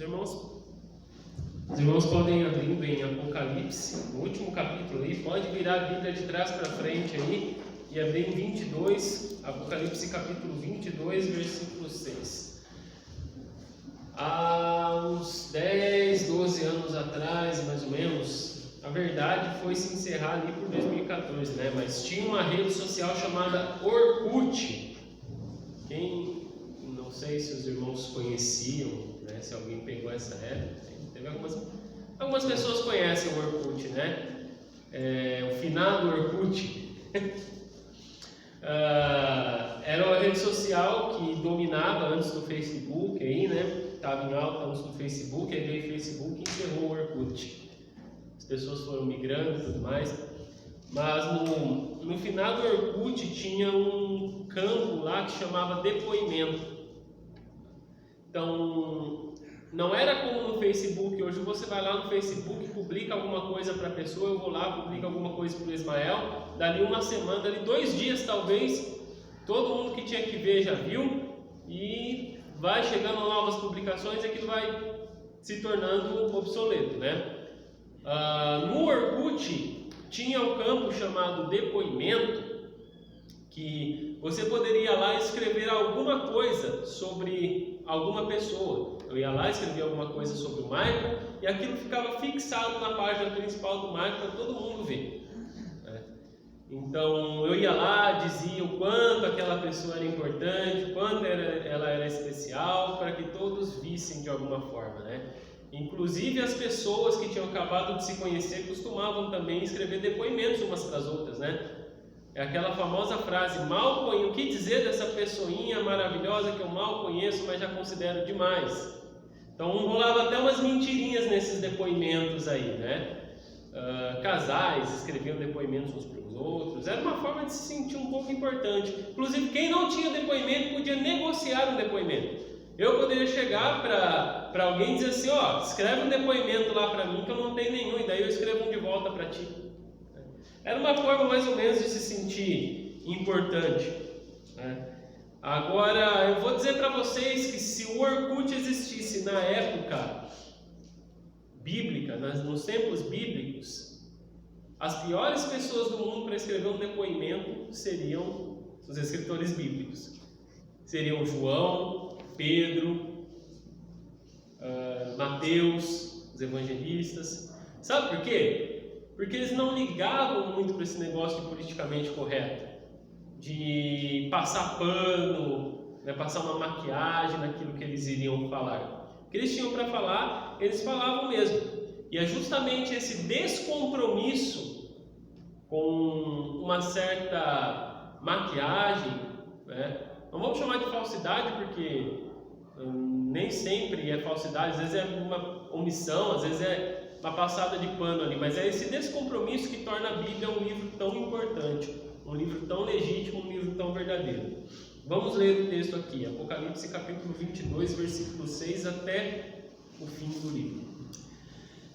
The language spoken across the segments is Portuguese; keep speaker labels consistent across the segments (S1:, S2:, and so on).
S1: Os irmãos podem abrir em Apocalipse, no último capítulo aí, pode virar a Bíblia de trás para frente aí e abrir em 22, Apocalipse capítulo 22, versículo 6. Há uns 10, 12 anos atrás, mais ou menos, a verdade foi se encerrar ali por 2014, né? Mas tinha uma rede social chamada Orkut. Não sei se os irmãos conheciam, né? Se alguém pegou essa época. Teve algumas pessoas conhecem o Orkut, né? O finado Orkut. Era uma rede social que dominava antes do Facebook, aí, né? Estava em alta antes do Facebook, aí veio o Facebook e encerrou o Orkut. As pessoas foram migrando e tudo mais. Mas no final do Orkut tinha um campo lá que chamava depoimento. Então, não era como no Facebook. Hoje você vai lá no Facebook, publica alguma coisa para a pessoa, eu vou lá, publico alguma coisa para o Ismael, dali uma semana, dali 2 dias talvez, todo mundo que tinha que ver já viu, e vai chegando novas publicações e aquilo vai se tornando obsoleto, né? No Orkut tinha um campo chamado depoimento, que você poderia lá escrever alguma coisa sobre alguma pessoa. Eu ia lá, escrevia alguma coisa sobre o Michael e aquilo ficava fixado na página principal do Michael para todo mundo ver. Então eu ia lá, dizia o quanto aquela pessoa era importante, o quanto ela era especial, para que todos vissem de alguma forma, né? Inclusive as pessoas que tinham acabado de se conhecer costumavam também escrever depoimentos umas para as outras, né? É aquela famosa frase, o que dizer dessa pessoinha maravilhosa que eu mal conheço, mas já considero demais. Então rolava até umas mentirinhas nesses depoimentos aí, né? Casais escreviam depoimentos uns para os outros, era uma forma de se sentir um pouco importante. Inclusive quem não tinha depoimento podia negociar um depoimento. Eu poderia chegar para alguém e dizer assim, escreve um depoimento lá para mim que eu não tenho nenhum, e daí eu escrevo um de volta para ti. Era uma forma mais ou menos de se sentir importante, né? Agora, eu vou dizer para vocês que se o Orkut existisse na época bíblica, nos tempos bíblicos, as piores pessoas do mundo para escrever um depoimento seriam os escritores bíblicos. Seriam João, Pedro, Mateus, os evangelistas. Sabe por quê? Porque eles não ligavam muito para esse negócio de politicamente correto, de passar pano, né, passar uma maquiagem naquilo que eles iriam falar. O que eles tinham para falar, eles falavam mesmo. E é justamente esse descompromisso com uma certa maquiagem, né? Não vamos chamar de falsidade, porque nem sempre é falsidade, às vezes é uma omissão, às vezes é uma passada de pano ali, mas é esse descompromisso que torna a Bíblia um livro tão importante, um livro tão legítimo, um livro tão verdadeiro. Vamos ler o texto aqui, Apocalipse capítulo 22, versículo 6 até o fim do livro.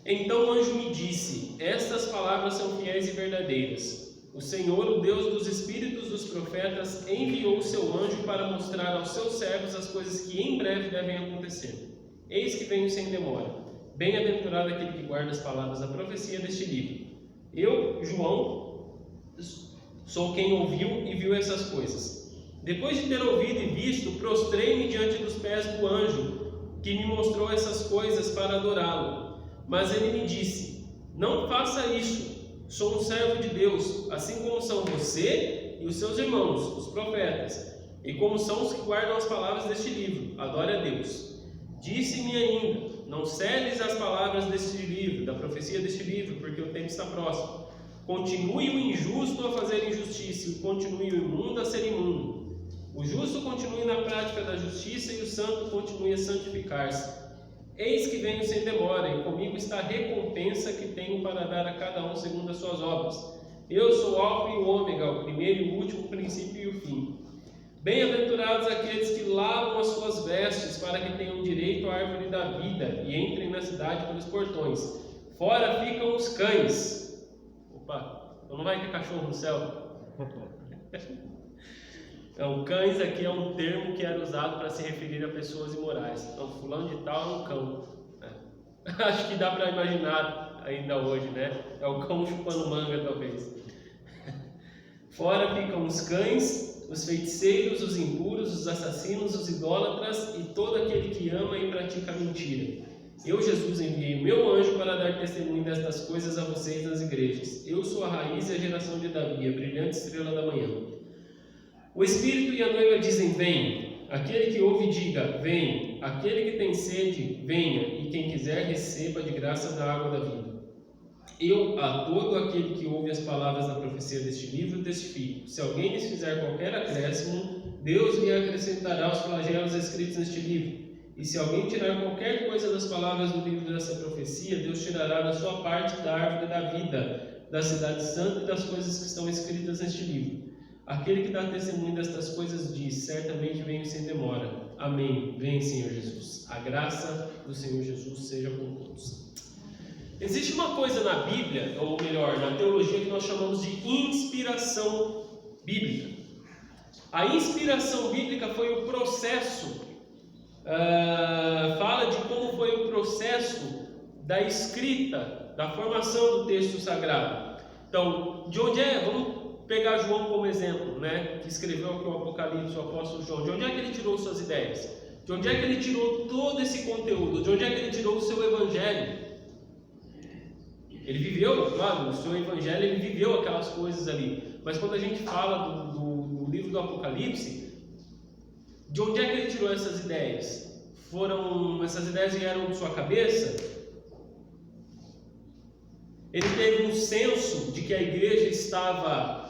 S1: Então o anjo me disse, estas palavras são fiéis e verdadeiras. O Senhor, o Deus dos espíritos dos profetas, enviou o seu anjo para mostrar aos seus servos as coisas que em breve devem acontecer. Eis que venho sem demora. Bem-aventurado aquele que guarda as palavras da profecia deste livro. Eu, João, sou quem ouviu e viu essas coisas. Depois de ter ouvido e visto, prostrei-me diante dos pés do anjo, que me mostrou essas coisas para adorá-lo. Mas ele me disse, não faça isso, sou um servo de Deus, assim como são você e os seus irmãos, os profetas, e como são os que guardam as palavras deste livro, adore a Deus. Disse-me ainda, não celes as palavras deste livro, da profecia deste livro, porque o tempo está próximo. Continue o injusto a fazer injustiça, e continue o imundo a ser imundo. O justo continue na prática da justiça, e o santo continue a santificar-se. Eis que venho sem demora, e comigo está a recompensa que tenho para dar a cada um segundo as suas obras. Eu sou o Alfa e o Ômega, o primeiro e o último, o princípio e o fim. Bem-aventurados aqueles que lavam as suas vestes, para que tenham direito à árvore da vida e entrem na cidade pelos portões. Fora ficam os cães. Opa, então não vai ter cachorro no céu? Então, cães aqui é um termo que era usado para se referir a pessoas imorais. Então, fulano de tal é um cão. Acho que dá para imaginar ainda hoje, né? É o cão chupando manga, talvez. Fora ficam os cães, os feiticeiros, os impuros, os assassinos, os idólatras e todo aquele que ama e pratica mentira. Eu, Jesus, enviei o meu anjo para dar testemunho destas coisas a vocês nas igrejas. Eu sou a raiz e a geração de Davi, a brilhante estrela da manhã. O Espírito e a noiva dizem: vem. Aquele que ouve, diga: vem. Aquele que tem sede, venha. E quem quiser, receba de graça da água da vida. Eu, a todo aquele que ouve as palavras da profecia deste livro, testifico: se alguém lhes fizer qualquer acréscimo, Deus lhe acrescentará os flagelos escritos neste livro. E se alguém tirar qualquer coisa das palavras do livro dessa profecia, Deus tirará da sua parte da árvore da vida, da cidade santa e das coisas que estão escritas neste livro. Aquele que dá testemunho destas coisas diz: certamente venho sem demora. Amém. Vem, Senhor Jesus. A graça do Senhor Jesus seja com todos. Existe uma coisa na Bíblia, ou melhor, na teologia, que nós chamamos de inspiração bíblica. A inspiração bíblica foi o processo, fala de como foi o processo da escrita, da formação do texto sagrado. Então, de onde é? Vamos pegar João como exemplo, né? Que escreveu aqui o Apocalipse, o apóstolo João. De onde é que ele tirou suas ideias? De onde é que ele tirou todo esse conteúdo? De onde é que ele tirou o seu evangelho? Ele viveu, claro, o seu evangelho, ele viveu aquelas coisas ali. Mas quando a gente fala do livro do Apocalipse, de onde é que ele tirou essas ideias? Essas ideias vieram de sua cabeça? Ele teve um senso de que a igreja estava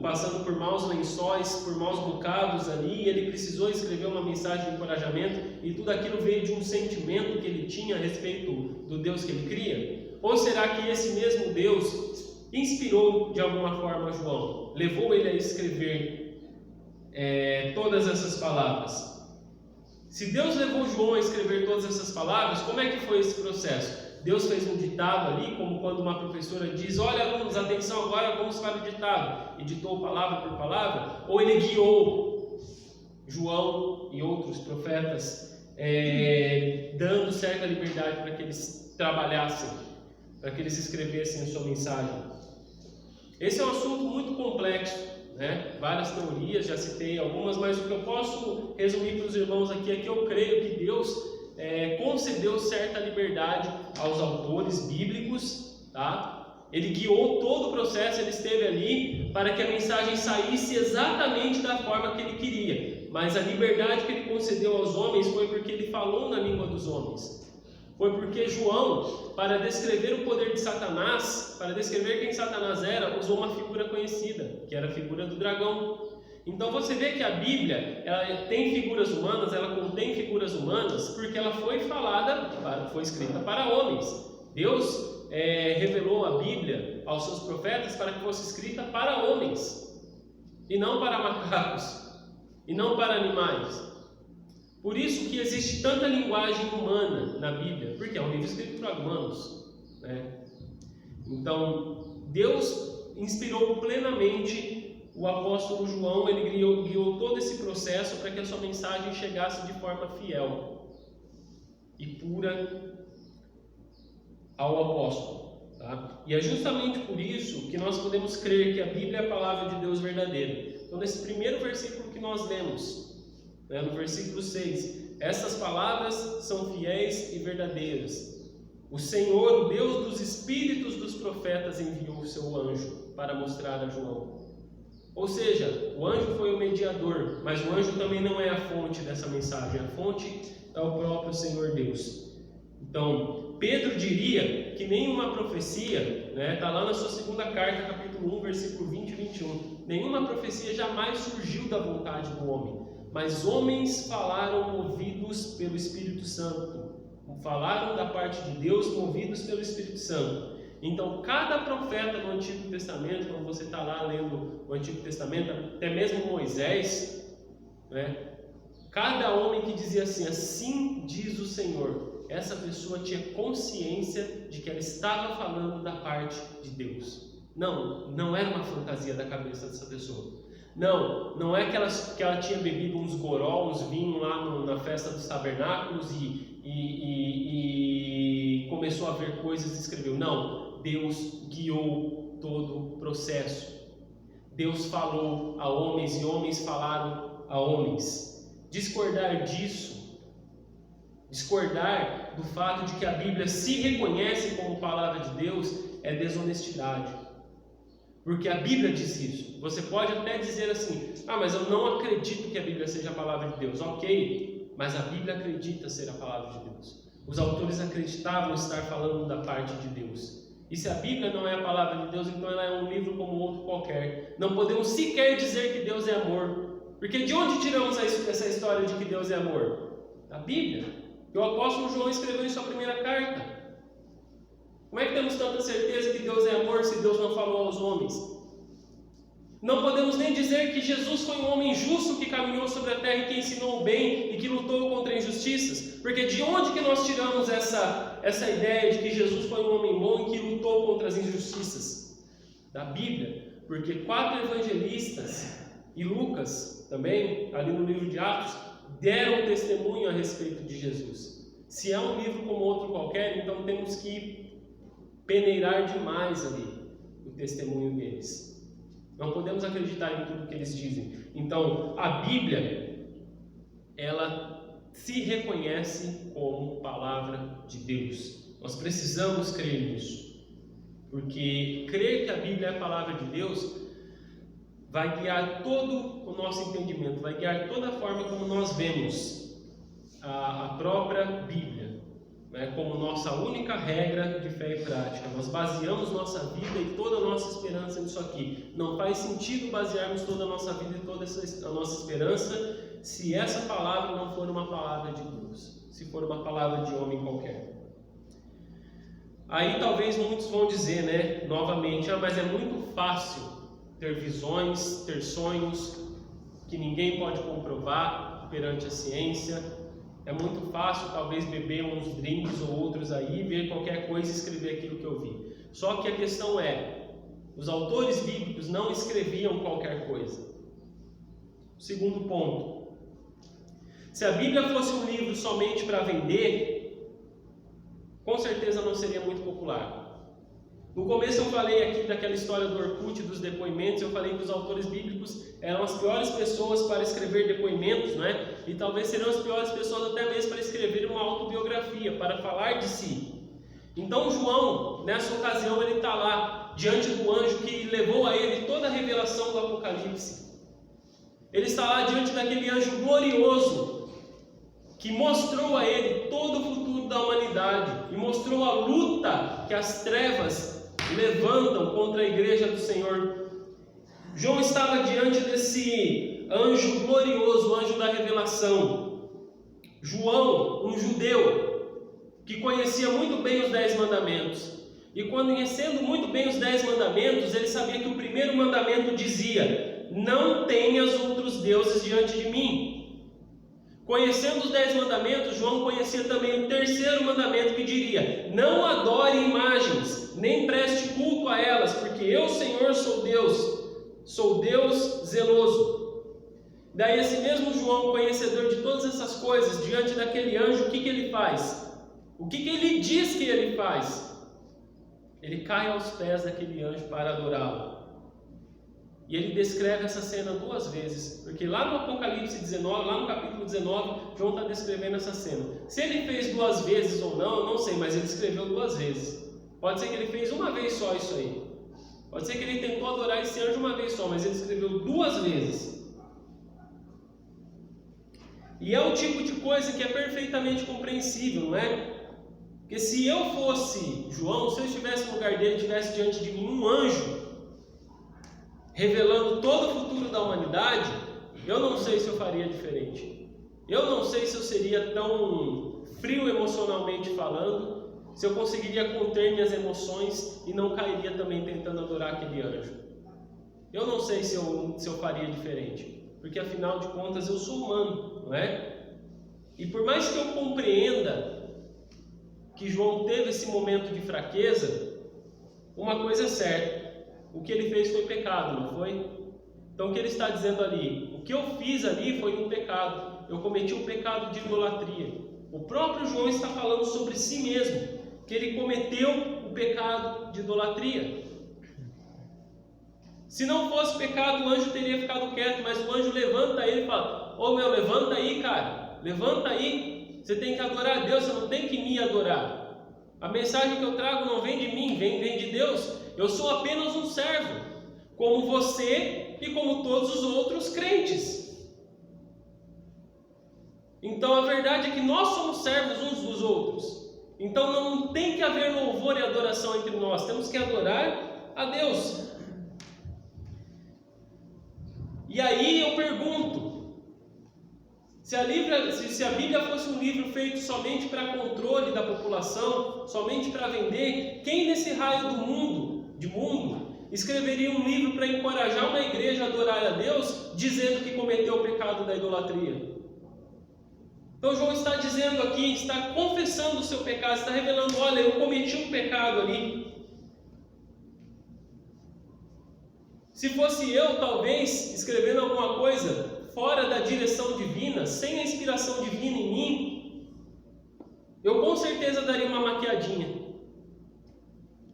S1: passando por maus lençóis, por maus bocados ali, e ele precisou escrever uma mensagem de encorajamento, e tudo aquilo veio de um sentimento que ele tinha a respeito do Deus que ele cria? Ou será que esse mesmo Deus inspirou de alguma forma João, levou ele a escrever todas essas palavras? Se Deus levou João a escrever todas essas palavras, como é que foi esse processo? Deus fez um ditado ali, como quando uma professora diz: olha, alunos, atenção, agora vamos para o ditado. E ditou palavra por palavra. Ou ele guiou João e outros profetas, dando certa liberdade para que eles trabalhassem, para que eles escrevessem a sua mensagem. Esse é um assunto muito complexo, né? Várias teorias, já citei algumas, mas o que eu posso resumir para os irmãos aqui é que eu creio que Deus concedeu certa liberdade aos autores bíblicos, tá? Ele guiou todo o processo, ele esteve ali para que a mensagem saísse exatamente da forma que ele queria, mas a liberdade que ele concedeu aos homens foi porque ele falou na língua dos homens. Foi porque João, para descrever o poder de Satanás, para descrever quem Satanás era, usou uma figura conhecida, que era a figura do dragão. Então você vê que a Bíblia, ela tem figuras humanas, ela contém figuras humanas, porque ela foi escrita para homens. Deus revelou a Bíblia aos seus profetas para que fosse escrita para homens, e não para macacos, e não para animais. Por isso que existe tanta linguagem humana na Bíblia, porque é um livro escrito para humanos, né? Então, Deus inspirou plenamente o apóstolo João, ele guiou todo esse processo para que a sua mensagem chegasse de forma fiel e pura ao apóstolo, tá? E é justamente por isso que nós podemos crer que a Bíblia é a palavra de Deus verdadeira. Então, nesse primeiro versículo que nós lemos, no versículo 6, essas palavras são fiéis e verdadeiras. O Senhor, o Deus dos espíritos dos profetas, enviou o seu anjo para mostrar a João. Ou seja, o anjo foi o mediador, mas o anjo também não é a fonte dessa mensagem. A fonte é o próprio Senhor Deus. Então, Pedro diria que nenhuma profecia, está lá na sua segunda carta, capítulo 1, versículo 20 e 21, nenhuma profecia jamais surgiu da vontade do homem, mas homens falaram movidos pelo Espírito Santo, falaram da parte de Deus movidos pelo Espírito Santo. Então, cada profeta no Antigo Testamento, quando você está lá lendo o Antigo Testamento, até mesmo Moisés, cada homem que dizia assim diz o Senhor, essa pessoa tinha consciência de que ela estava falando da parte de Deus. Não era uma fantasia da cabeça dessa pessoa. Não é que ela tinha bebido uns goró, uns vinhos lá na festa dos tabernáculos e começou a ver coisas e escreveu. Não, Deus guiou todo o processo. Deus falou a homens e homens falaram a homens. Discordar disso, discordar do fato de que a Bíblia se reconhece como palavra de Deus é desonestidade. Porque a Bíblia diz isso. Você pode até dizer assim, mas eu não acredito que a Bíblia seja a palavra de Deus. Ok, mas a Bíblia acredita ser a palavra de Deus. Os autores acreditavam estar falando da parte de Deus. E se a Bíblia não é a palavra de Deus, então ela é um livro como outro qualquer. Não podemos sequer dizer que Deus é amor. Porque de onde tiramos essa história de que Deus é amor? Da Bíblia. E o apóstolo João escreveu em sua primeira carta. Como é que temos tanta certeza que Deus é amor se Deus não falou aos homens? Não podemos nem dizer que Jesus foi um homem justo que caminhou sobre a terra e que ensinou o bem e que lutou contra injustiças. Porque de onde que nós tiramos essa ideia de que Jesus foi um homem bom e que lutou contra as injustiças? Da Bíblia. Porque 4 evangelistas e Lucas também, ali no livro de Atos, deram testemunho a respeito de Jesus. Se é um livro como outro qualquer, então temos que peneirar demais ali o testemunho deles. Não podemos acreditar em tudo que eles dizem. Então, a Bíblia, ela se reconhece como palavra de Deus. Nós precisamos crer nisso. Porque crer que a Bíblia é a palavra de Deus vai guiar todo o nosso entendimento, vai guiar toda a forma como nós vemos a própria Bíblia, né, como nossa única regra de fé e prática. Nós baseamos nossa vida e toda a nossa esperança nisso aqui. Não faz sentido basearmos toda a nossa vida e toda a nossa esperança se essa palavra não for uma palavra de Deus, se for uma palavra de homem qualquer. Aí talvez muitos vão dizer, né, novamente, mas é muito fácil ter visões, ter sonhos que ninguém pode comprovar perante a ciência. É muito fácil talvez beber uns drinks ou outros aí, ver qualquer coisa e escrever aquilo que eu vi. Só que a questão é, os autores bíblicos não escreviam qualquer coisa. Segundo ponto, se a Bíblia fosse um livro somente para vender, com certeza não seria muito popular. No começo eu falei aqui daquela história do Orkut, dos depoimentos. Eu falei que os autores bíblicos eram as piores pessoas para escrever depoimentos, né? E talvez serão as piores pessoas até mesmo para escrever uma autobiografia, para falar de si. Então João, nessa ocasião, ele está lá, diante do anjo que levou a ele toda a revelação do Apocalipse. Ele está lá diante daquele anjo glorioso, que mostrou a ele todo o futuro da humanidade, e mostrou a luta que as trevas levantam contra a igreja do Senhor. João estava diante desse anjo glorioso, o anjo da revelação. João, um judeu, que conhecia muito bem os 10 mandamentos. E conhecendo muito bem os 10 mandamentos, ele sabia que o primeiro mandamento dizia: não tenhas outros deuses diante de mim. Conhecendo os 10 mandamentos, João conhecia também o terceiro mandamento, que diria: não adore imagens, nem preste culto a elas, porque eu, Senhor, sou Deus zeloso. Daí esse mesmo João, conhecedor de todas essas coisas, diante daquele anjo, o que ele faz? O que ele diz que ele faz? Ele cai aos pés daquele anjo para adorá-lo. E ele descreve essa cena 2 vezes, porque lá no Apocalipse 19, lá no capítulo 19, João está descrevendo essa cena. Se ele fez 2 vezes ou não, eu não sei, mas ele escreveu 2 vezes. Pode ser que ele fez uma vez só isso aí. Pode ser que ele tentou adorar esse anjo uma vez só, mas ele escreveu 2 vezes. E é o tipo de coisa que é perfeitamente compreensível, não é? Porque se eu fosse João, se eu estivesse no lugar dele, estivesse diante de mim um anjo, revelando todo o futuro da humanidade, eu não sei se eu faria diferente. Eu não sei se eu seria tão frio emocionalmente falando, se eu conseguiria conter minhas emoções e não cairia também tentando adorar aquele anjo. Eu não sei se eu faria diferente, porque afinal de contas eu sou humano, não é? E por mais que eu compreenda que João teve esse momento de fraqueza, uma coisa é certa: o que ele fez foi pecado, não foi? Então o que ele está dizendo ali? O que eu fiz ali foi um pecado. Eu cometi um pecado de idolatria. O próprio João está falando sobre si mesmo, que ele cometeu o pecado de idolatria. Se não fosse pecado, o anjo teria ficado quieto, mas o anjo levanta ele e fala: ô meu, levanta aí, cara, levanta aí, você tem que adorar a Deus, você não tem que me adorar. A mensagem que eu trago não vem de mim, vem de Deus. Eu sou apenas um servo, como você e como todos os outros crentes. Então a verdade é que nós somos servos uns dos outros. Então não tem que haver louvor e adoração entre nós, temos que adorar a Deus. E aí eu pergunto, se a Bíblia fosse um livro feito somente para controle da população, somente para vender, quem nesse raio do mundo, escreveria um livro para encorajar uma igreja a adorar a Deus, dizendo que cometeu o pecado da idolatria? Então João está dizendo aqui, está confessando o seu pecado, está revelando: olha, eu cometi um pecado ali. Se fosse eu, talvez, escrevendo alguma coisa fora da direção divina, sem a inspiração divina em mim, eu com certeza daria uma maquiadinha.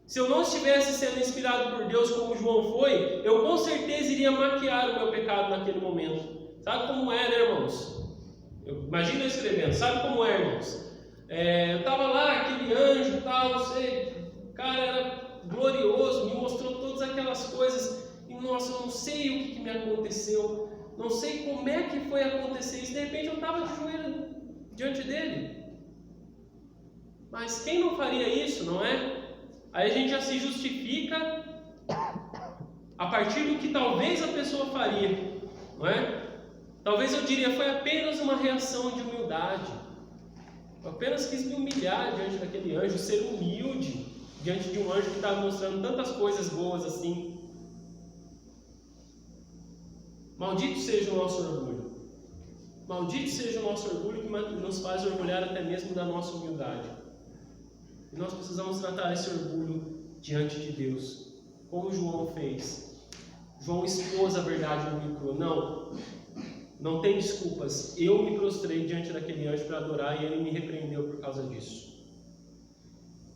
S1: Se eu não estivesse sendo inspirado por Deus como João foi, eu com certeza iria maquiar o meu pecado naquele momento. Sabe como é, né, irmãos? Imagina eu escrevendo, sabe como é, irmãos? Eu estava lá, aquele anjo, tal, não sei, o cara era glorioso, me mostrou todas aquelas coisas. Nossa, eu não sei o que me aconteceu, não sei como é que foi acontecer isso. De repente eu estava de joelho diante dele. Mas quem não faria isso, não é? Aí a gente já se justifica a partir do que talvez a pessoa faria, não é? Talvez eu diria: foi apenas uma reação de humildade. Eu apenas quis me humilhar diante daquele anjo, ser humilde diante de um anjo que estava mostrando tantas coisas boas assim. Maldito seja o nosso orgulho. Maldito seja o nosso orgulho que nos faz orgulhar até mesmo da nossa humildade. E nós precisamos tratar esse orgulho diante de Deus, como João fez. João expôs a verdade no micro. Não tem desculpas. Eu me prostrei diante daquele anjo para adorar e ele me repreendeu por causa disso.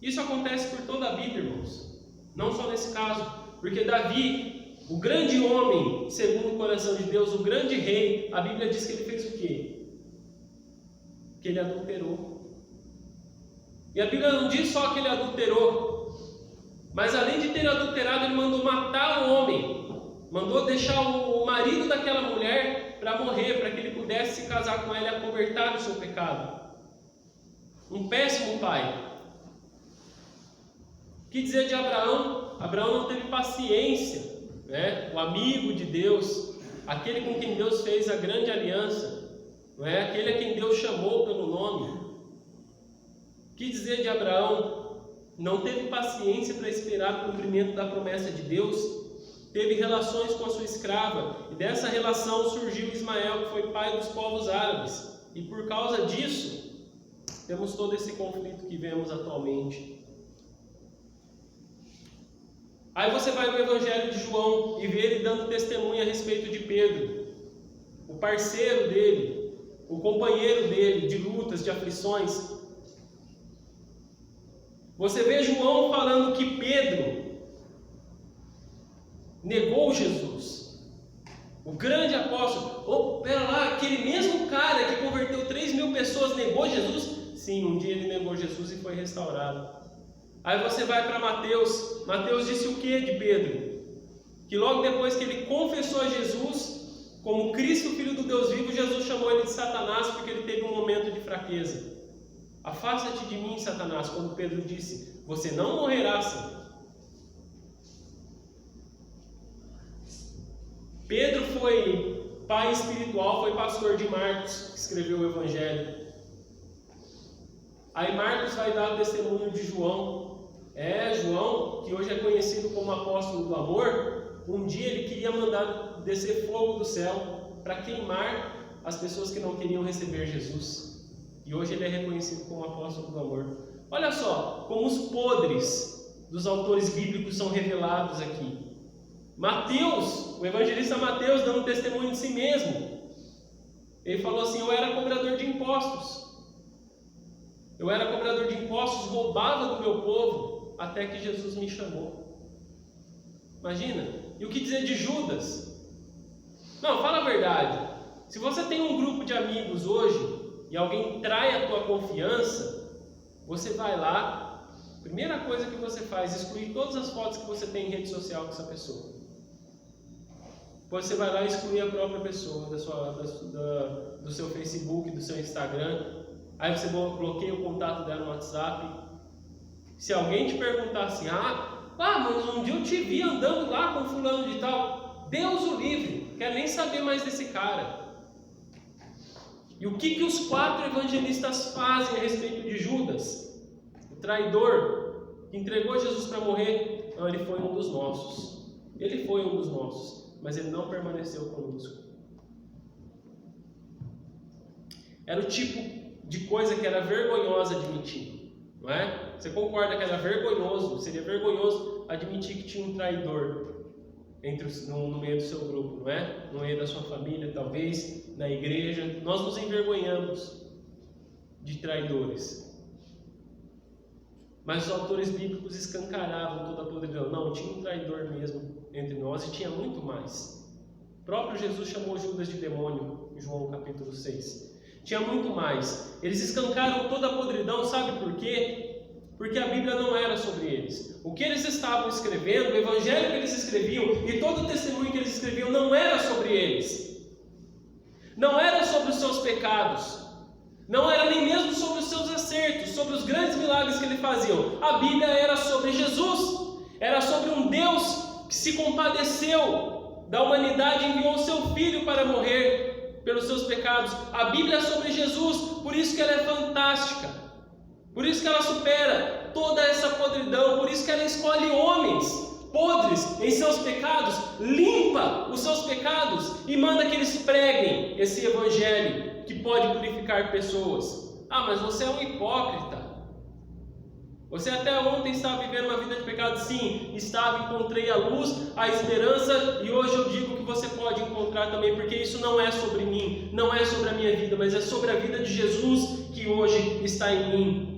S1: Isso acontece por toda a Bíblia, irmãos. Não só nesse caso. Porque Davi, o grande homem, segundo o coração de Deus, o grande rei, a Bíblia diz que ele fez o quê? Que ele adulterou. E a Bíblia não diz só que ele adulterou, mas além de ter adulterado, ele mandou matar o homem, mandou deixar o marido daquela mulher para morrer, para que ele pudesse se casar com ela e acobertar o seu pecado. Um péssimo pai. O que dizer de Abraão? Abraão não teve paciência, né? O amigo de Deus, aquele com quem Deus fez a grande aliança, não é? Aquele a quem Deus chamou pelo nome. O que dizer de Abraão? Não teve paciência para esperar o cumprimento da promessa de Deus, teve relações com a sua escrava, e dessa relação surgiu Ismael, que foi pai dos povos árabes, e por causa disso temos todo esse conflito que vemos atualmente. Aí você vai no Evangelho de João e vê ele dando testemunho a respeito de Pedro, o parceiro dele, o companheiro dele de lutas, de aflições. Você vê João falando que Pedro negou Jesus, o grande apóstolo. Pera lá, aquele mesmo cara que converteu 3.000 pessoas negou Jesus? Sim, um dia ele negou Jesus e foi restaurado. Aí você vai para Mateus. Mateus disse o que de Pedro? Que logo depois que ele confessou a Jesus como Cristo, Filho do Deus vivo, Jesus chamou ele de Satanás porque ele teve um momento de fraqueza. Afasta-te de mim, Satanás, quando Pedro disse: você não morrerá assim. Pedro foi pai espiritual, foi pastor de Marcos, que escreveu o Evangelho. Aí Marcos vai dar o testemunho de João. João, que hoje é conhecido como apóstolo do amor, um dia ele queria mandar descer fogo do céu para queimar as pessoas que não queriam receber Jesus. E hoje ele é reconhecido como apóstolo do amor. Olha só como os podres dos autores bíblicos são revelados aqui. Mateus, o evangelista Mateus, dando testemunho de si mesmo, ele falou assim: eu era cobrador de impostos. Eu era cobrador de impostos, roubava do meu povo, até que Jesus me chamou. Imagina. E o que dizer de Judas? Não, fala a verdade. Se você tem um grupo de amigos hoje e alguém trai a tua confiança, você vai lá, primeira coisa que você faz, excluir todas as fotos que você tem em rede social com essa pessoa. Depois você vai lá e excluir a própria pessoa do seu Facebook, do seu Instagram. Aí você bloqueia o contato dela no WhatsApp. Se alguém te perguntar assim: mas um dia eu te vi andando lá com fulano de tal, Deus o livre, quero nem saber mais desse cara. E o que os 4 evangelistas fazem a respeito de Judas? O traidor que entregou Jesus para morrer. Não, ele foi um dos nossos. Ele foi um dos nossos, mas ele não permaneceu conosco. Era o tipo de coisa que era vergonhosa admitir, não é? Você concorda que era vergonhoso, seria vergonhoso admitir que tinha um traidor no meio do seu grupo, não é? No meio da sua família, talvez, na igreja. Nós nos envergonhamos de traidores. Mas os autores bíblicos escancaravam toda a podridão. Não, tinha um traidor mesmo entre nós, e tinha muito mais. O próprio Jesus chamou Judas de demônio, em João capítulo 6. Tinha muito mais. Eles escancaram toda a podridão, sabe por quê? Porque a Bíblia não era sobre eles. O que eles estavam escrevendo, o evangelho que eles escreviam e todo o testemunho que eles escreviam não era sobre eles. Não era sobre os seus pecados. Não era nem mesmo sobre os seus acertos, sobre os grandes milagres que ele faziam. A Bíblia era sobre Jesus. Era sobre um Deus que se compadeceu da humanidade e enviou o seu Filho para morrer pelos seus pecados. A Bíblia é sobre Jesus, por isso que ela é fantástica. Por isso que ela supera toda essa podridão, por isso que ela escolhe homens podres em seus pecados, limpa os seus pecados e manda que eles preguem esse evangelho que pode purificar pessoas. Mas você é um hipócrita. Você até ontem estava vivendo uma vida de pecado. Sim, estava, encontrei a luz, a esperança, e hoje eu digo que você pode encontrar também, porque isso não é sobre mim, não é sobre a minha vida, mas é sobre a vida de Jesus que hoje está em mim.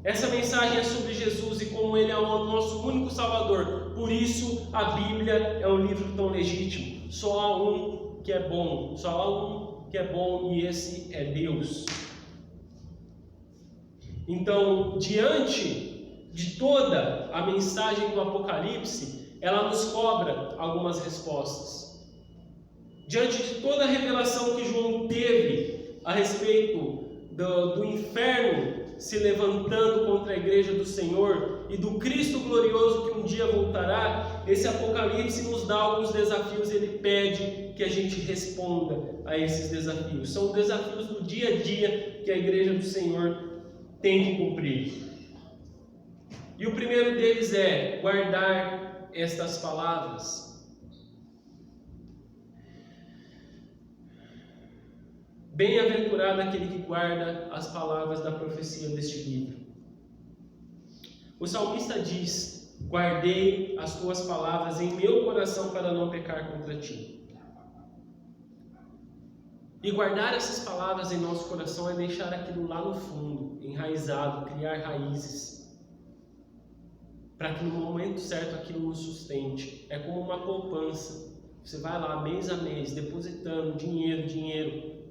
S1: Essa mensagem é sobre Jesus e como Ele é o nosso único Salvador. Por isso a Bíblia é um livro tão legítimo. Só há um que é bom, só há um que é bom, e esse é Deus. Então, diante de toda a mensagem do Apocalipse, ela nos cobra algumas respostas. Diante de toda a revelação que João teve a respeito do inferno se levantando contra a igreja do Senhor e do Cristo glorioso que um dia voltará, esse Apocalipse nos dá alguns desafios. Ele pede que a gente responda a esses desafios. São desafios do dia a dia que a igreja do Senhor tem que cumprir. E o primeiro deles é guardar estas palavras. Bem-aventurado aquele que guarda as palavras da profecia deste livro. O salmista diz: guardei as tuas palavras em meu coração para não pecar contra ti. E guardar essas palavras em nosso coração é deixar aquilo lá no fundo, enraizado, criar raízes, para que no momento certo aquilo nos sustente. É como uma poupança. Você vai lá mês a mês, depositando dinheiro,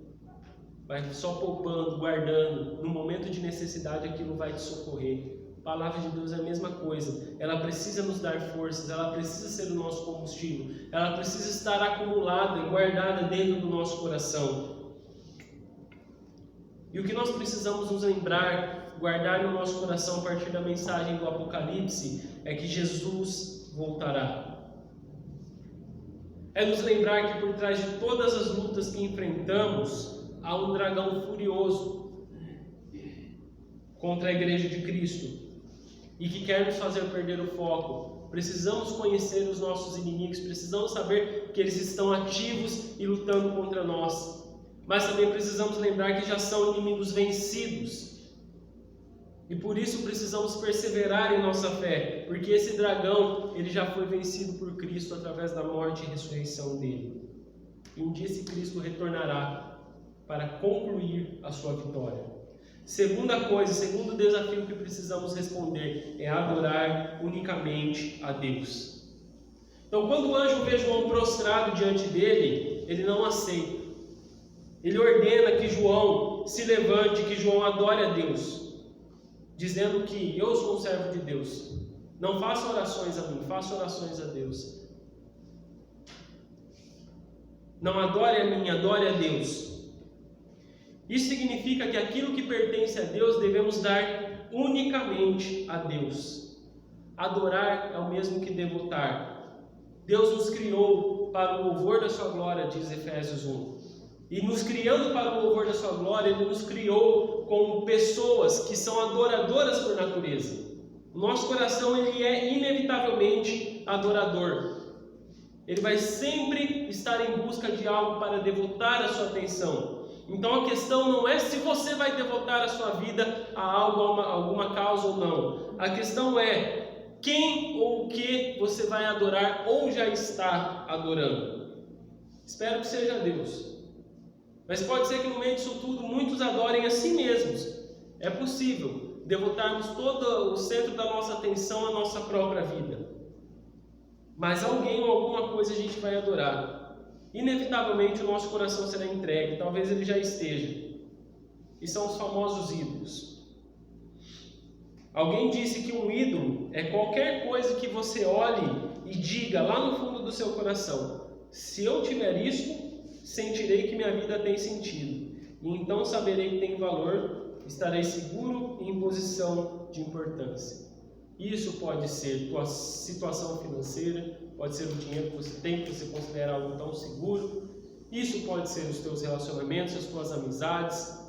S1: vai só poupando, guardando. No momento de necessidade aquilo vai te socorrer. A palavra de Deus é a mesma coisa. Ela precisa nos dar forças, ela precisa ser o nosso combustível, ela precisa estar acumulada e guardada dentro do nosso coração. E o que nós precisamos nos lembrar, guardar no nosso coração a partir da mensagem do Apocalipse, é que Jesus voltará. É nos lembrar que por trás de todas as lutas que enfrentamos, há um dragão furioso contra a igreja de Cristo e que quer nos fazer perder o foco. Precisamos conhecer os nossos inimigos, precisamos saber que eles estão ativos e lutando contra nós, mas também precisamos lembrar que já são inimigos vencidos. E por isso precisamos perseverar em nossa fé, porque esse dragão, ele já foi vencido por Cristo através da morte e ressurreição dele. E um dia esse Cristo retornará para concluir a sua vitória. Segunda coisa, segundo desafio que precisamos responder é adorar unicamente a Deus. Então, quando o anjo vê João prostrado diante dele, ele não aceita. Ele ordena que João se levante, que João adore a Deus, dizendo que eu sou um servo de Deus. Não faça orações a mim, faça orações a Deus. Não adore a mim, adore a Deus. Isso significa que aquilo que pertence a Deus devemos dar unicamente a Deus. Adorar é o mesmo que devotar. Deus nos criou para o louvor da sua glória, diz Efésios 1. E nos criando para o louvor da sua glória, Ele nos criou como pessoas que são adoradoras por natureza. O nosso coração, ele é inevitavelmente adorador. Ele vai sempre estar em busca de algo para devotar a sua atenção. Então a questão não é se você vai devotar a sua vida a algo, a alguma causa ou não. A questão é quem ou o que você vai adorar ou já está adorando. Espero que seja Deus. Mas pode ser que no meio disso tudo muitos adorem a si mesmos. É possível devotarmos todo o centro da nossa atenção à nossa própria vida. Mas alguém ou alguma coisa a gente vai adorar. Inevitavelmente o nosso coração será entregue, talvez ele já esteja. E são os famosos ídolos. Alguém disse que um ídolo é qualquer coisa que você olhe e diga lá no fundo do seu coração: se eu tiver isso, sentirei que minha vida tem sentido, e então saberei que tem valor, estarei seguro e em posição de importância. Isso pode ser tua situação financeira, pode ser o dinheiro que você tem, que você considera algo tão seguro. Isso pode ser os teus relacionamentos, as tuas amizades.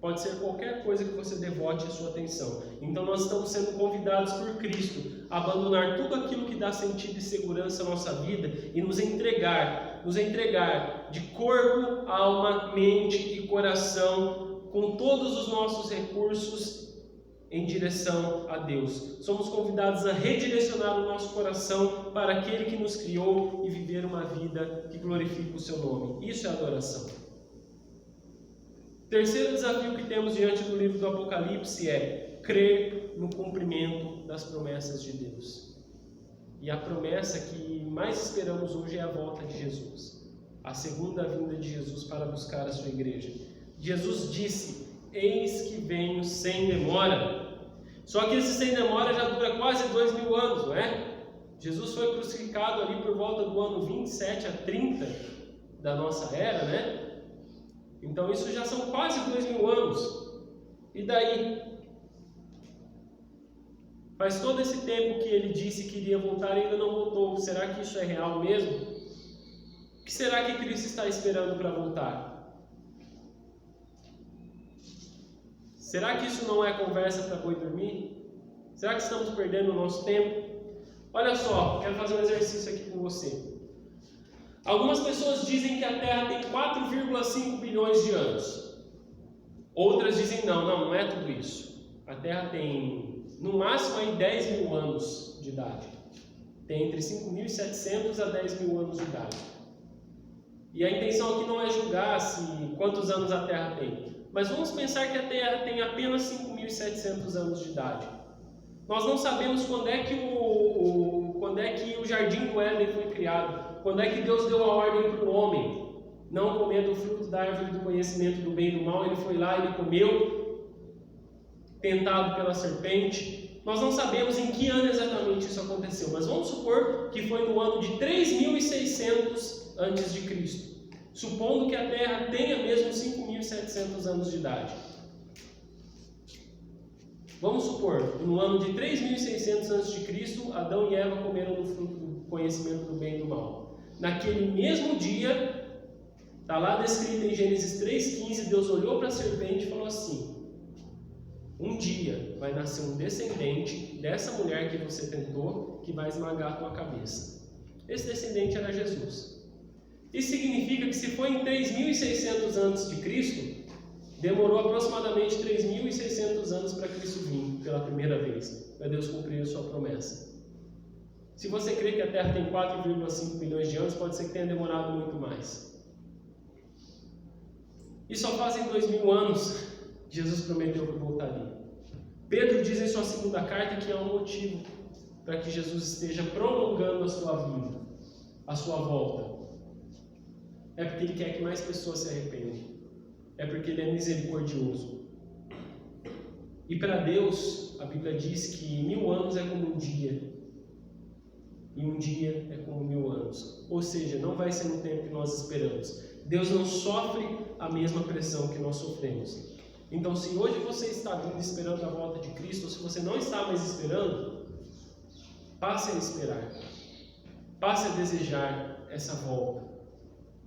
S1: Pode ser qualquer coisa que você devote a sua atenção. Então nós estamos sendo convidados por Cristo a abandonar tudo aquilo que dá sentido e segurança à nossa vida e nos entregar de corpo, alma, mente e coração, com todos os nossos recursos em direção a Deus. Somos convidados a redirecionar o nosso coração para aquele que nos criou e viver uma vida que glorifica o seu nome. Isso é adoração. Terceiro desafio que temos diante do livro do Apocalipse é crer no cumprimento das promessas de Deus. E a promessa que mais esperamos hoje é a volta de Jesus, a segunda vinda de Jesus para buscar a sua igreja. Jesus disse: eis que venho sem demora. Só que esse sem demora já dura quase 2000 anos, não é? Jesus foi crucificado ali por volta do ano 27 a 30 da nossa era, né? Então isso já são quase 2000 anos. E daí? Faz todo esse tempo que ele disse que iria voltar e ainda não voltou. Será que isso é real mesmo? O que será que Cristo está esperando para voltar? Será que isso não é conversa para boi dormir? Será que estamos perdendo o nosso tempo? Olha só, quero fazer um exercício aqui com você. Algumas pessoas dizem que a Terra tem 4,5 bilhões de anos. Outras dizem não é tudo isso. A Terra tem, no máximo, aí 10 mil anos de idade. Tem entre 5.700 a 10 mil anos de idade. E a intenção aqui não é julgar quantos anos a Terra tem. Mas vamos pensar que a Terra tem apenas 5.700 anos de idade. Nós não sabemos quando é que o Jardim do Éden foi criado. Quando é que Deus deu a ordem para o homem não comer do fruto da árvore do conhecimento do bem e do mal? Ele foi lá, ele comeu, tentado pela serpente. Nós não sabemos em que ano exatamente isso aconteceu, mas vamos supor que foi no ano de 3.600 a.C., supondo que a Terra tenha mesmo 5.700 anos de idade. Vamos supor que no ano de 3.600 a.C., Adão e Eva comeram do fruto do conhecimento do bem e do mal. Naquele mesmo dia, está lá descrito em Gênesis 3,15, Deus olhou para a serpente e falou assim: um dia vai nascer um descendente dessa mulher que você tentou, que vai esmagar a tua cabeça. Esse descendente era Jesus. Isso significa que se foi em 3.600 a.C., demorou aproximadamente 3.600 anos para Cristo vir pela primeira vez, para Deus cumprir a sua promessa. Se você crê que a Terra tem 4,5 bilhões de anos, pode ser que tenha demorado muito mais. E só fazem 2.000 anos Jesus prometeu que voltaria. Pedro diz em sua segunda carta que há um motivo para que Jesus esteja prolongando a sua vinda, a sua volta. É porque Ele quer que mais pessoas se arrependam. É porque Ele é misericordioso. E para Deus, a Bíblia diz que 1.000 anos é como um dia. E um dia é como 1.000 anos. Ou seja, não vai ser no tempo que nós esperamos. Deus não sofre a mesma pressão que nós sofremos. Então, se hoje você está vindo esperando a volta de Cristo, ou se você não está mais esperando, passe a esperar. Passe a desejar essa volta.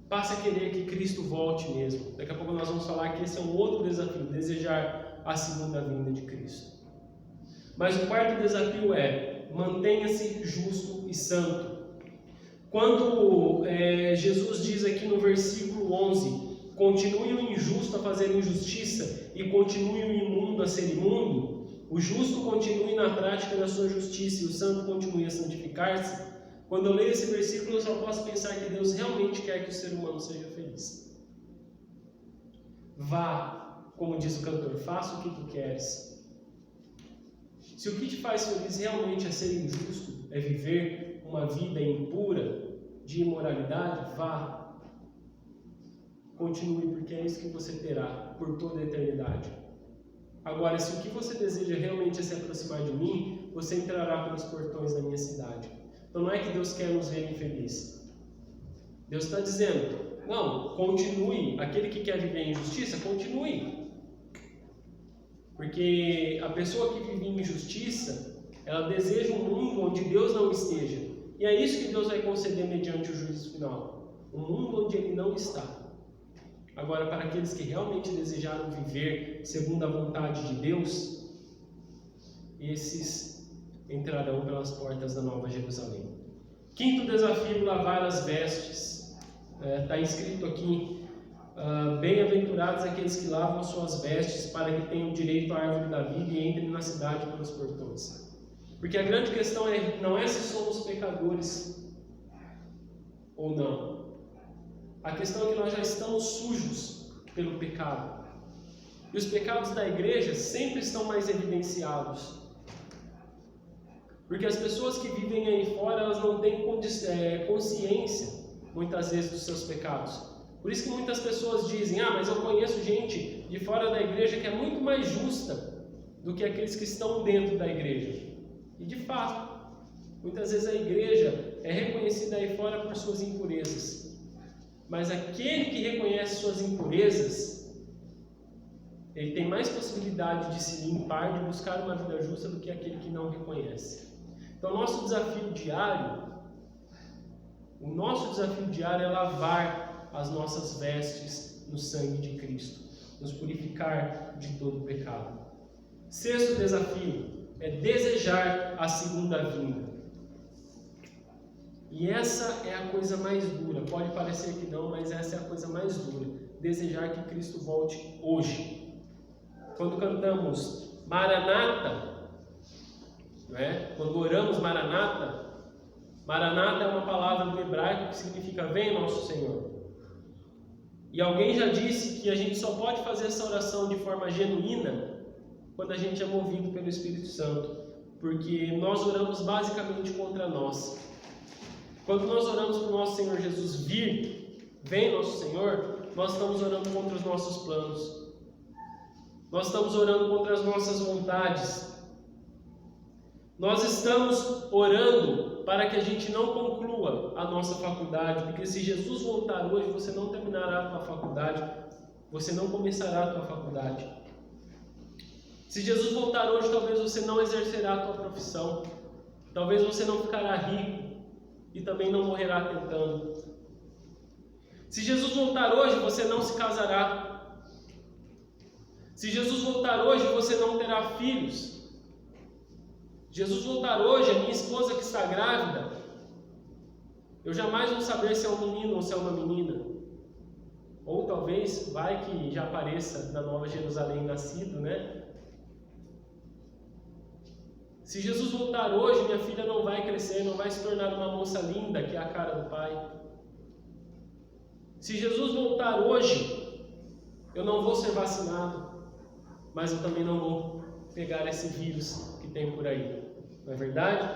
S1: Passe a querer que Cristo volte mesmo. Daqui a pouco nós vamos falar que esse é um outro desafio, desejar a segunda vinda de Cristo. Mas o quarto desafio é: mantenha-se justo e santo. Quando Jesus diz aqui no versículo 11, continue o injusto a fazer injustiça e continue o imundo a ser imundo, o justo continue na prática da sua justiça e o santo continue a santificar-se. Quando eu leio esse versículo, eu só posso pensar que Deus realmente quer que o ser humano seja feliz. Vá, como diz o cantor, faça o que tu queres. Se o que te faz feliz realmente é ser injusto, é viver uma vida impura, de imoralidade, vá. Continue, porque é isso que você terá por toda a eternidade. Agora, se o que você deseja realmente é se aproximar de mim, você entrará pelos portões da minha cidade. Então não é que Deus quer nos ver infelizes. Deus está dizendo, não, continue. Aquele que quer viver em injustiça, continue. Porque a pessoa que vive em injustiça, ela deseja um mundo onde Deus não esteja. E é isso que Deus vai conceder mediante o juízo final. Um mundo onde Ele não está. Agora, para aqueles que realmente desejaram viver segundo a vontade de Deus, esses entrarão pelas portas da Nova Jerusalém. Quinto desafio: lavar as vestes. Está escrito aqui: bem-aventurados aqueles que lavam as suas vestes, para que tenham direito à árvore da vida e entrem na cidade pelos portões. Porque a grande questão não é se somos pecadores ou não. A questão é que nós já estamos sujos pelo pecado. E os pecados da igreja sempre estão mais evidenciados. Porque as pessoas que vivem aí fora, elas não têm consciência, muitas vezes, dos seus pecados. Por isso que muitas pessoas dizem, mas eu conheço gente de fora da igreja que é muito mais justa do que aqueles que estão dentro da igreja. E de fato, muitas vezes a igreja é reconhecida aí fora por suas impurezas. Mas aquele que reconhece suas impurezas, ele tem mais possibilidade de se limpar, de buscar uma vida justa do que aquele que não reconhece. Então, o nosso desafio diário é lavar as nossas vestes no sangue de Cristo, nos purificar de todo o pecado. Sexto desafio é desejar a segunda vinda. E essa é a coisa mais dura. Pode parecer que não, mas essa é a coisa mais dura. Desejar que Cristo volte hoje. Quando cantamos Maranata, quando oramos Maranata, Maranata é uma palavra do hebraico que significa vem nosso Senhor. E alguém já disse que a gente só pode fazer essa oração de forma genuína quando a gente é movido pelo Espírito Santo, porque nós oramos basicamente contra nós. Quando nós oramos para o nosso Senhor Jesus vir, vem nosso Senhor, nós estamos orando contra os nossos planos. Nós estamos orando contra as nossas vontades. Nós estamos orando para que a gente não conclua a nossa faculdade, porque se Jesus voltar hoje, você não terminará a tua faculdade, você não começará a tua faculdade. Se Jesus voltar hoje, talvez você não exercerá a tua profissão, talvez você não ficará rico e também não morrerá tentando. Se Jesus voltar hoje, você não se casará. Se Jesus voltar hoje, você não terá filhos. Jesus voltar hoje, a minha esposa que está grávida, eu jamais vou saber se é um menino ou se é uma menina. Ou talvez, vai que já apareça na Nova Jerusalém nascido, né? Se Jesus voltar hoje, minha filha não vai crescer, não vai se tornar uma moça linda, que é a cara do Pai. Se Jesus voltar hoje, eu não vou ser vacinado, mas eu também não vou pegar esse vírus que tem por aí. Não é verdade?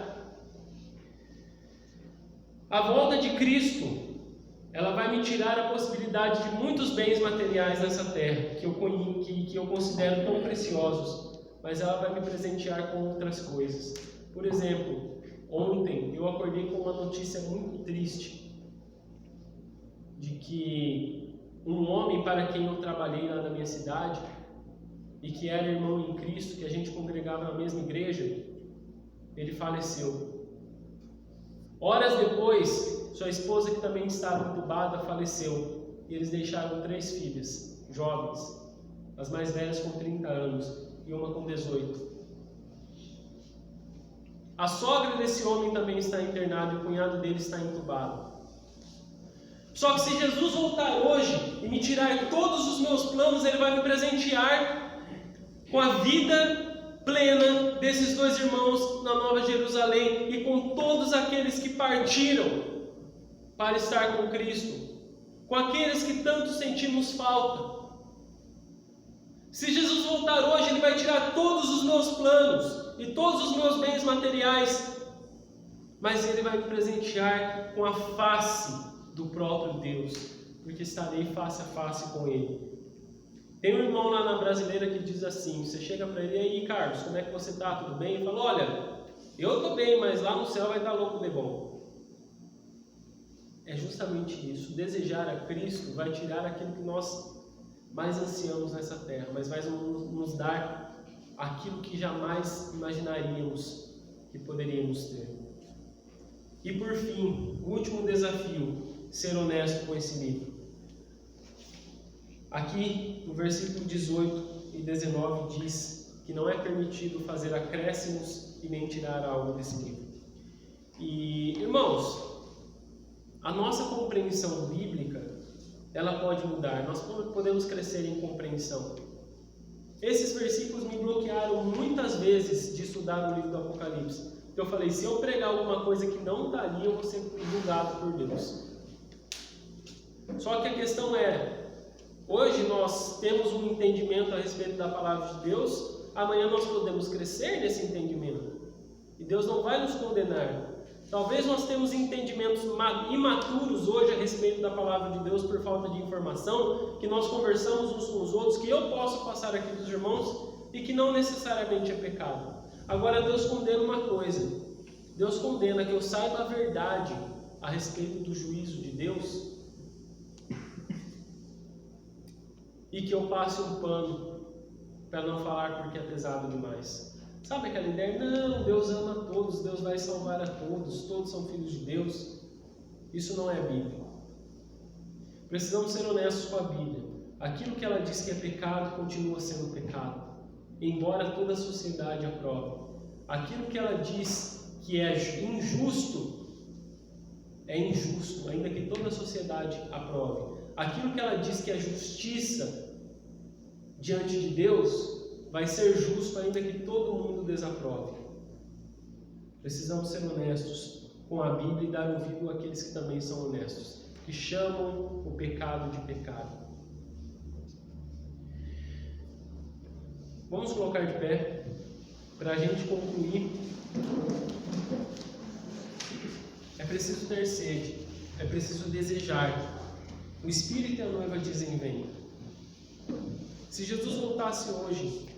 S1: A volta de Cristo, ela vai me tirar a possibilidade de muitos bens materiais nessa terra, que eu considero tão preciosos, mas ela vai me presentear com outras coisas. Por exemplo, ontem eu acordei com uma notícia muito triste, de que um homem para quem eu trabalhei lá na minha cidade, e que era irmão em Cristo, que a gente congregava na mesma igreja, ele faleceu. Horas depois, sua esposa, que também estava entubada, faleceu. E eles deixaram 3 filhas, jovens, as mais velhas com 30 anos e uma com 18. A sogra desse homem também está internada e o cunhado dele está entubado. Só que se Jesus voltar hoje e me tirar todos os meus planos, Ele vai me presentear com a vida plena desses 2 irmãos na Nova Jerusalém e com todos aqueles que partiram para estar com Cristo, com aqueles que tanto sentimos falta. Se Jesus voltar hoje, Ele vai tirar todos os meus planos e todos os meus bens materiais, mas Ele vai me presentear com a face do próprio Deus, porque estarei face a face com Ele. Tem um irmão lá na Brasileira que diz assim, você chega para ele, e aí Carlos, como é que você está? Tudo bem? Ele fala, olha, eu estou bem, mas lá no céu vai estar louco de bom. É justamente isso, desejar a Cristo vai tirar aquilo que nós mais ansiamos nessa terra, mas vai nos dar aquilo que jamais imaginaríamos que poderíamos ter. E por fim, o último desafio, ser honesto com esse livro. Aqui, no versículo 18 e 19, diz que não é permitido fazer acréscimos e nem tirar algo desse livro. E, irmãos, a nossa compreensão bíblica, ela pode mudar, nós podemos crescer em compreensão. Esses versículos me bloquearam muitas vezes de estudar o livro do Apocalipse. Eu falei, se eu pregar alguma coisa que não está ali, eu vou ser julgado por Deus. Só que a questão é, hoje nós temos um entendimento a respeito da palavra de Deus, amanhã nós podemos crescer nesse entendimento. E Deus não vai nos condenar. Talvez nós temos entendimentos imaturos hoje a respeito da palavra de Deus por falta de informação, que nós conversamos uns com os outros, que eu posso passar aqui dos irmãos e que não necessariamente é pecado. Agora Deus condena uma coisa, Deus condena que eu saiba a verdade a respeito do juízo de Deus e que eu passe um pano para não falar porque é pesado demais. Sabe aquela ideia? Não, Deus ama todos, Deus vai salvar a todos, todos são filhos de Deus. Isso não é bíblico. Precisamos ser honestos com a Bíblia. Aquilo que ela diz que é pecado, continua sendo pecado, embora toda a sociedade aprove. Aquilo que ela diz que é injusto, ainda que toda a sociedade aprove. Aquilo que ela diz que é justiça diante de Deus, vai ser justo ainda que todo mundo desaprove. Precisamos ser honestos com a Bíblia e dar ouvido àqueles que também são honestos, que chamam o pecado de pecado. Vamos colocar de pé para a gente concluir. É preciso ter sede, é preciso desejar. O Espírito e a noiva dizem: vem. Se Jesus voltasse hoje,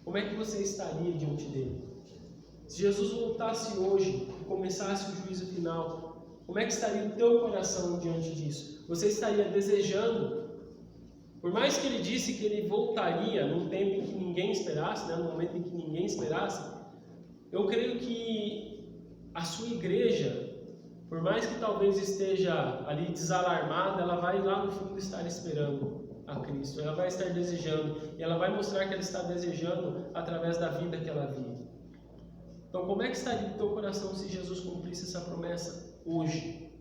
S1: como é que você estaria diante dele? Se Jesus voltasse hoje e começasse o juízo final, como é que estaria o teu coração diante disso? Você estaria desejando, por mais que ele disse que ele voltaria num tempo em que ninguém esperasse, no momento em que ninguém esperasse, eu creio que a sua igreja, por mais que talvez esteja ali desalarmada, ela vai lá no fundo estar esperando a Cristo, ela vai estar desejando, e ela vai mostrar que ela está desejando através da vida que ela vive. Então, como é que estaria o teu coração se Jesus cumprisse essa promessa hoje?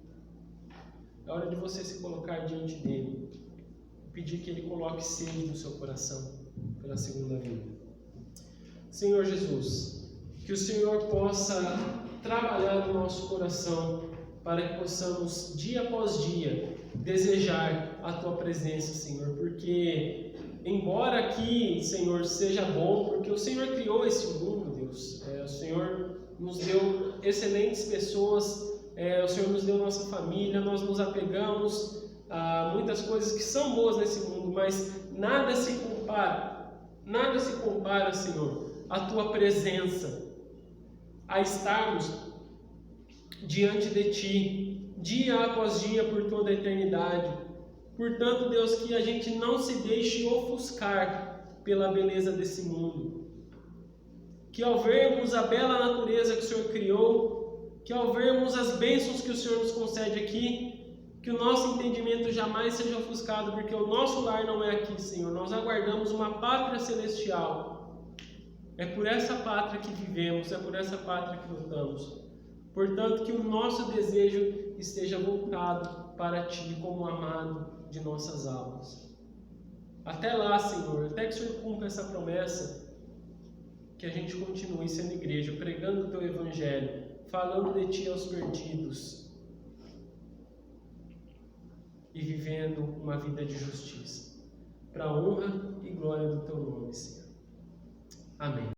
S1: É hora de você se colocar diante dele e pedir que ele coloque sede no seu coração pela segunda vinda. Senhor Jesus, que o Senhor possa trabalhar no nosso coração para que possamos, dia após dia, desejar a Tua presença, Senhor, porque embora aqui, Senhor, seja bom, porque o Senhor criou esse mundo, Deus, o Senhor nos deu excelentes pessoas, o Senhor nos deu nossa família, nós nos apegamos a muitas coisas que são boas nesse mundo, mas nada se compara, Senhor, à Tua presença, a estarmos diante de Ti, dia após dia, por toda a eternidade. Portanto, Deus, que a gente não se deixe ofuscar pela beleza desse mundo. Que ao vermos a bela natureza que o Senhor criou, que ao vermos as bênçãos que o Senhor nos concede aqui, que o nosso entendimento jamais seja ofuscado, porque o nosso lar não é aqui, Senhor. Nós aguardamos uma pátria celestial. É por essa pátria que vivemos, é por essa pátria que lutamos. Portanto, que o nosso desejo esteja voltado para Ti como amado de nossas almas. Até lá, Senhor, até que o Senhor cumpra essa promessa, que a gente continue sendo igreja, pregando o Teu Evangelho, falando de Ti aos perdidos e vivendo uma vida de justiça, para a honra e glória do Teu nome, Senhor. Amém.